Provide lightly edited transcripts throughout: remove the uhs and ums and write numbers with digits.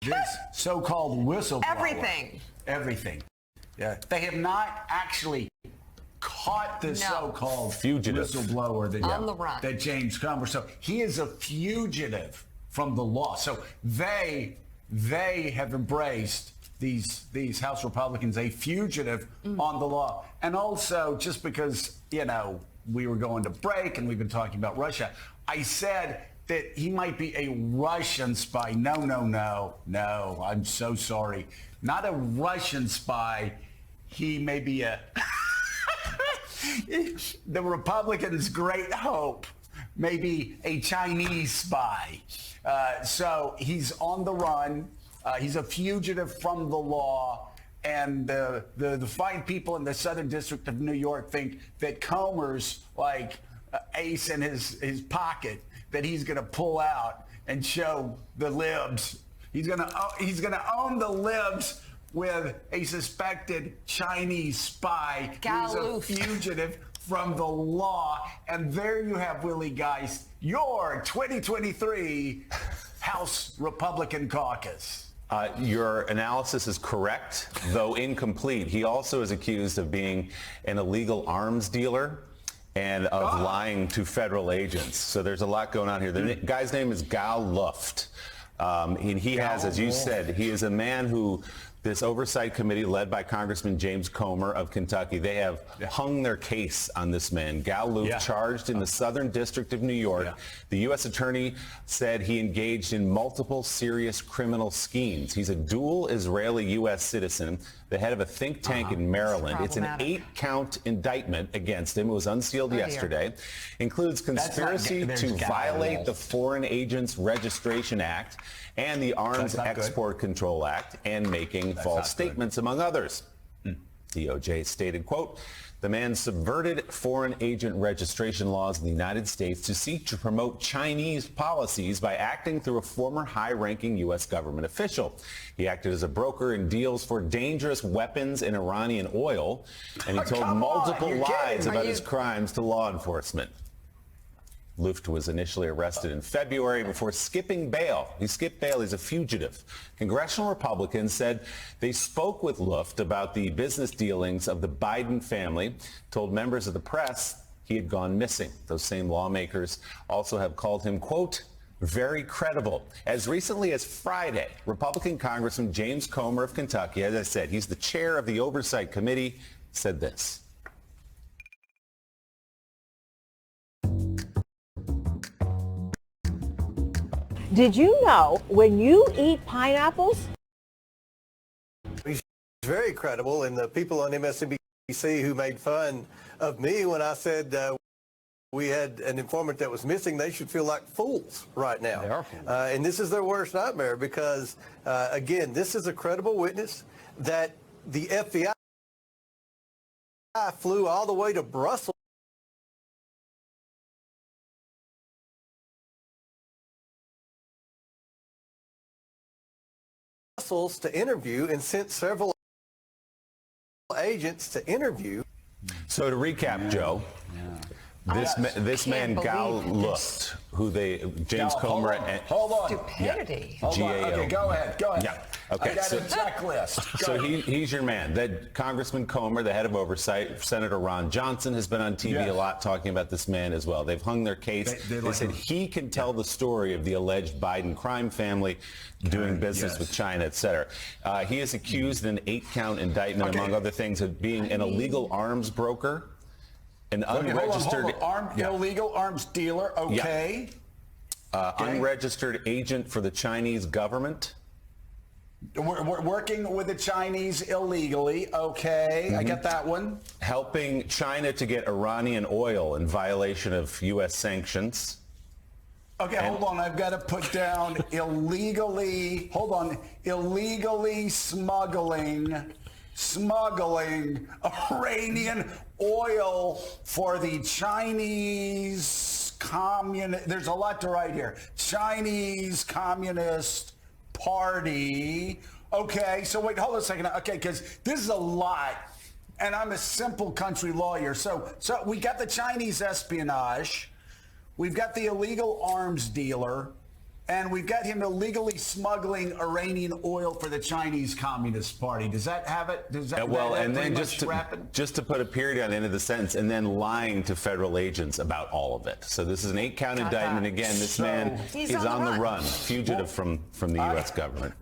this so-called whistleblower. Everything. Yeah, they have not actually caught this so-called fugitive whistleblower that James Comer. So he is a fugitive from the law. So they have embraced these House Republicans a fugitive on the law. And also, just because we were going to break and we've been talking about Russia, I said that he might be a Russian spy. No, I'm so sorry. Not a Russian spy. He may be the Republicans' great hope, maybe a Chinese spy. So he's on the run. He's a fugitive from the law. And the fine people in the Southern District of New York think that Comer's like ace in his pocket that he's going to pull out and show the libs. He's going to own the libs with a suspected Chinese spy who's a fugitive from the law. And there you have, Willie Geist, your 2023 House Republican caucus. Your analysis is correct, though incomplete. He also is accused of being an illegal arms dealer and of lying to federal agents. So there's a lot going on here. The guy's name is Gal Luft. And he has, as you said, he is a man who this oversight committee led by Congressman James Comer of Kentucky, they have hung their case on this man. Gal Luft, charged in the Southern District of New York. The U.S. attorney said he engaged in multiple serious criminal schemes. He's a dual Israeli-U.S. citizen, the head of a think tank in Maryland. It's an 8-count indictment against him. It was unsealed yesterday. Includes conspiracy to violate the Foreign Agents Registration Act and the Arms Export Control Act, and making false statements, among others. DOJ stated, quote, the man subverted foreign agent registration laws in the United States to seek to promote Chinese policies by acting through a former high-ranking U.S. government official. He acted as a broker in deals for dangerous weapons and Iranian oil, and he told multiple lies about his crimes to law enforcement. Luft was initially arrested in February before skipping bail. He skipped bail. He's a fugitive. Congressional Republicans said they spoke with Luft about the business dealings of the Biden family, told members of the press he had gone missing. Those same lawmakers also have called him, quote, very credible. As recently as Friday, Republican Congressman James Comer of Kentucky, as I said, he's the chair of the Oversight Committee, said this. Did you know when you eat pineapples? He's very credible, and the people on MSNBC who made fun of me when I said we had an informant that was missing, they should feel like fools right now. They are fools. And this is their worst nightmare because, again, this is a credible witness that the FBI flew all the way to Brussels to interview and sent several agents to interview. So to recap, Joe, this man Gal Luft, who James Comer and hold on. Stupidity. Okay, go ahead. Yeah. Okay. I got a checklist. So he's your man. That Congressman Comer, the head of oversight, Senator Ron Johnson has been on TV a lot talking about this man as well. They've hung their case. They said he can tell the story of the alleged Biden crime family doing business with China, et cetera. He is accused in an 8-count indictment, among other things, of being an illegal arms broker, an unregistered illegal arms dealer. Unregistered agent for the Chinese government. We're working with the Chinese illegally. I get that one. Helping China to get Iranian oil in violation of U.S. sanctions. Okay, hold on. I've got to put down illegally. Hold on. Illegally smuggling Iranian oil for the Chinese communist. There's a lot to write here. Chinese Communist Party. Okay, so wait, hold on a second. Okay, because this is a lot, and I'm a simple country lawyer. So we got the Chinese espionage, we've got the illegal arms dealer, and we've got him illegally smuggling Iranian oil for the Chinese Communist Party. Does that have it? Does that, well, that and then wrap it? just to put a period on the end of the sentence, and then lying to federal agents about all of it. So this is an 8-count indictment. Again, this man is on the run, fugitive from the U.S. government.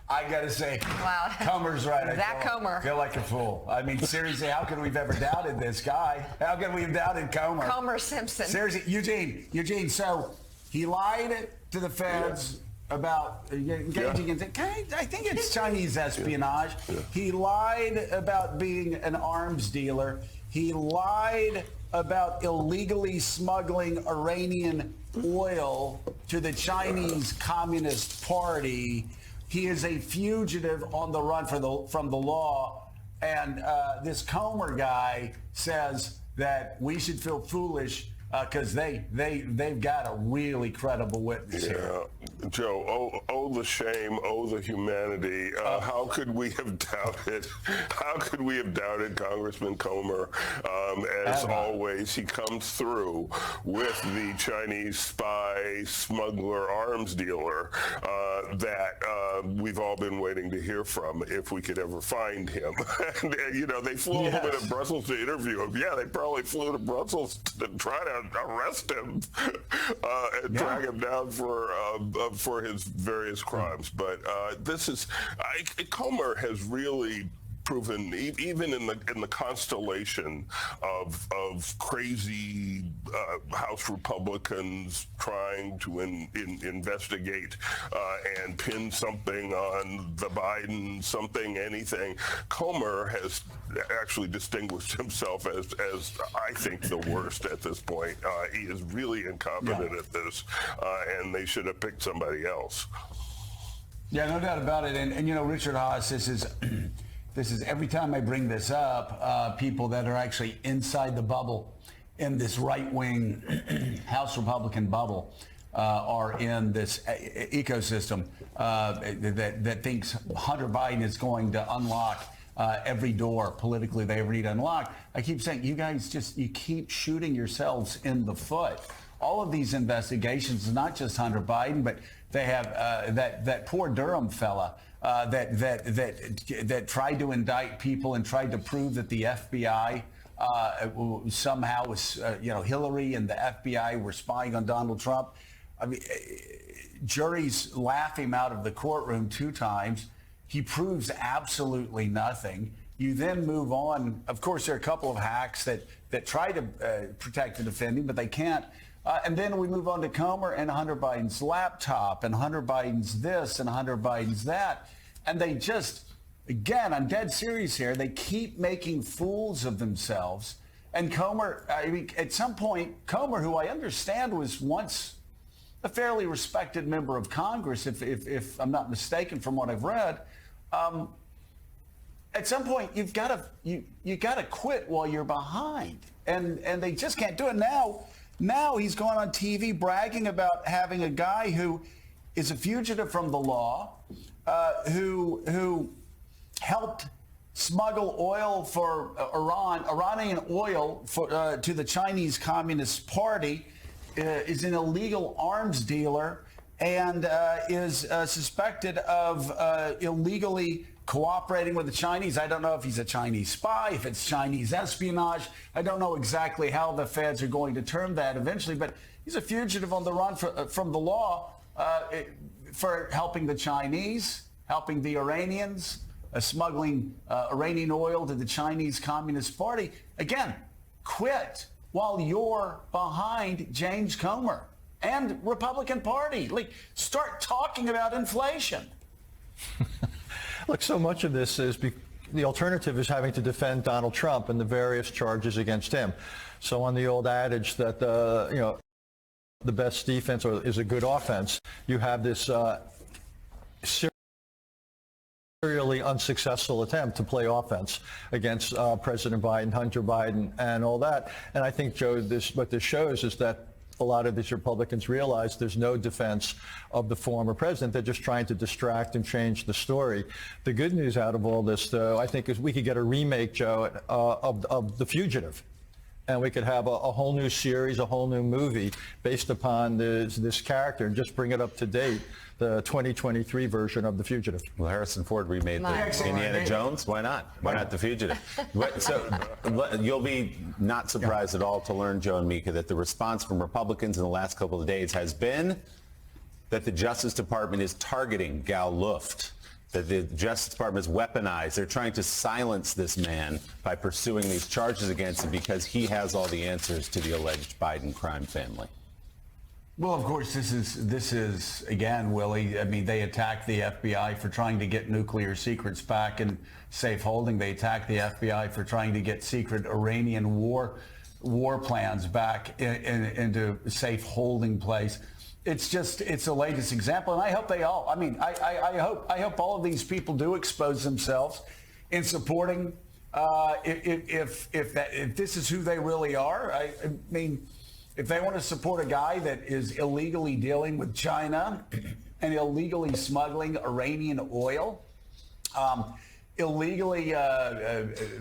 I got to say, wow. Comer's right. Zach Comer. Feel like a fool. I mean, seriously, how could we have ever doubted this guy? How could we have doubted Comer? Comer Simpson. Seriously, Eugene, so he lied to the feds about engaging in, I think it's Chinese espionage. He lied about being an arms dealer. He lied about illegally smuggling Iranian oil to the Chinese Communist Party. He is a fugitive on the run from the law. And this Comer guy says that we should feel foolish because they've got a really credible witness here. Joe, oh the shame, oh the humanity. How could we have doubted? How could we have doubted Congressman Comer? As always, he comes through with the Chinese spy, smuggler, arms dealer that we've all been waiting to hear from if we could ever find him. And, they flew him to Brussels to interview him. Yeah, they probably flew to Brussels to try to arrest him and drag him down for his various crimes. But Comer has really proven, even in the constellation of crazy House Republicans trying to investigate and pin something on the Biden, anything, Comer has actually distinguished himself as I think the worst at this point. He is really incompetent at this, and they should have picked somebody else. Yeah, no doubt about it. And Richard Haas, this is every time I bring this up, people that are actually inside the bubble, in this right-wing House Republican bubble, are in this ecosystem that thinks Hunter Biden is going to unlock every door politically they ever need to unlock. I keep saying, you guys you keep shooting yourselves in the foot. All of these investigations, not just Hunter Biden, but they have that poor Durham fella that tried to indict people and tried to prove that the FBI somehow was, Hillary and the FBI were spying on Donald Trump. I mean, juries laugh him out of the courtroom 2 times. He proves absolutely nothing. You then move on. Of course, there are a couple of hacks that try to protect and defend him, but they can't. And then we move on to Comer and Hunter Biden's laptop and Hunter Biden's this and Hunter Biden's that. And they just, again, I'm dead serious here, they keep making fools of themselves. And Comer, I mean, at some point, Comer, who I understand was once a fairly respected member of Congress, if I'm not mistaken from what I've read, at some point you've got to quit while you're behind, and they just can't do it now. Now he's going on TV bragging about having a guy who is a fugitive from the law, who helped smuggle oil for Iranian oil to the Chinese Communist Party, is an illegal arms dealer, and is suspected of illegally cooperating with the Chinese. I don't know if he's a Chinese spy, if it's Chinese espionage. I don't know exactly how the feds are going to term that eventually, but he's a fugitive on the run from the law for helping the Chinese, helping the Iranians, smuggling Iranian oil to the Chinese Communist Party. Again, quit while you're behind James Comer and Republican Party. Like, start talking about inflation. Look, so much of this is the alternative is having to defend Donald Trump and the various charges against him. So on the old adage that the best defense is a good offense, you have this serially unsuccessful attempt to play offense against President Biden, Hunter Biden, and all that. And I think, Joe, what this shows is that a lot of these Republicans realize there's no defense of the former president. They're just trying to distract and change the story. The good news out of all this, though, I think, is we could get a remake, Joe, of The Fugitive. and we could have a whole new series, a whole new movie based upon this character, and just bring it up to date, the 2023 version of The Fugitive. Well, Harrison Ford remade Nice. the Indiana Jones. Why not? Why not The Fugitive? So you'll be not surprised at all to learn, Joe and Mika, that the response from Republicans in the last couple of days has been that the Justice Department is targeting Gal Luft, that the Justice Department is weaponized. They're trying to silence this man by pursuing these charges against him because he has all the answers to the alleged Biden crime family. Well, of course, this is again, Willie. I mean, they attacked the FBI for trying to get nuclear secrets back in safe holding. They attacked the FBI for trying to get secret Iranian war plans back into safe holding place. It's the latest example, and I hope they all. I mean, I hope all of these people do expose themselves in supporting. If this is who they really are, I mean. If they want to support a guy that is illegally dealing with China and illegally smuggling Iranian oil, illegally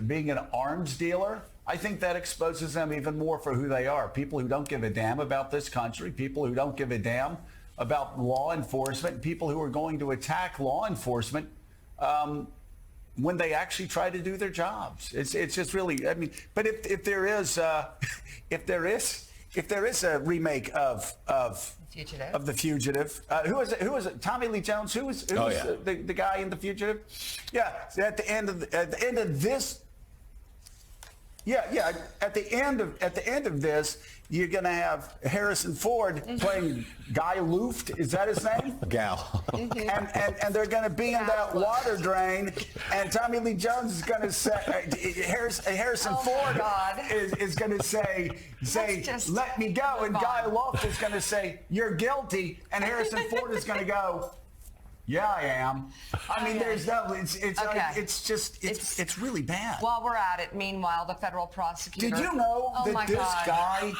being an arms dealer, I think that exposes them even more for who they are. People who don't give a damn about this country, people who don't give a damn about law enforcement, people who are going to attack law enforcement when they actually try to do their jobs. It's just really, I mean, but if there is a remake of The Fugitive, who was it? Tommy Lee Jones. Who was the guy in The Fugitive? Yeah. So at the end of this. Yeah. At the end of this, you're going to have Harrison Ford playing Guy Luft. Is that his name? Gal. And they're going to be in that water drain, and Tommy Lee Jones is going to say, Harrison Ford is going to say, let me go, and Guy Luft is going to say, you're guilty, and Harrison Ford is going to go, yeah, I am. I mean, there's no. It's really bad. While we're at it, meanwhile, the federal prosecutor. Did you know that this guy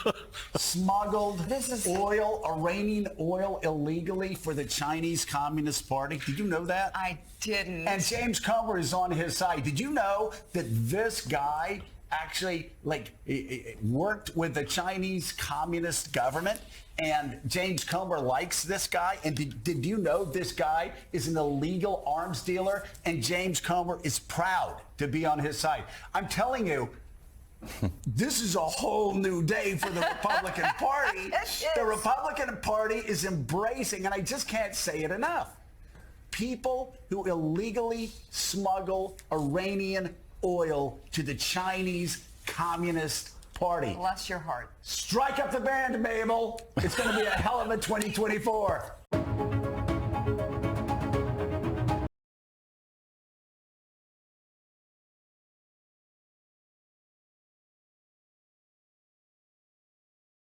smuggled Iranian oil illegally for the Chinese Communist Party? Did you know that? I didn't. And James Comer is on his side. Did you know that this guy actually worked with the Chinese Communist government? And James Comer likes this guy. And did you know this guy is an illegal arms dealer? And James Comer is proud to be on his side. I'm telling you, this is a whole new day for the Republican Party. The Republican Party is embracing, and I just can't say it enough, people who illegally smuggle Iranian oil to the Chinese Communist Party. Bless your heart. Strike up the band, Mabel. It's going to be a hell of a 2024.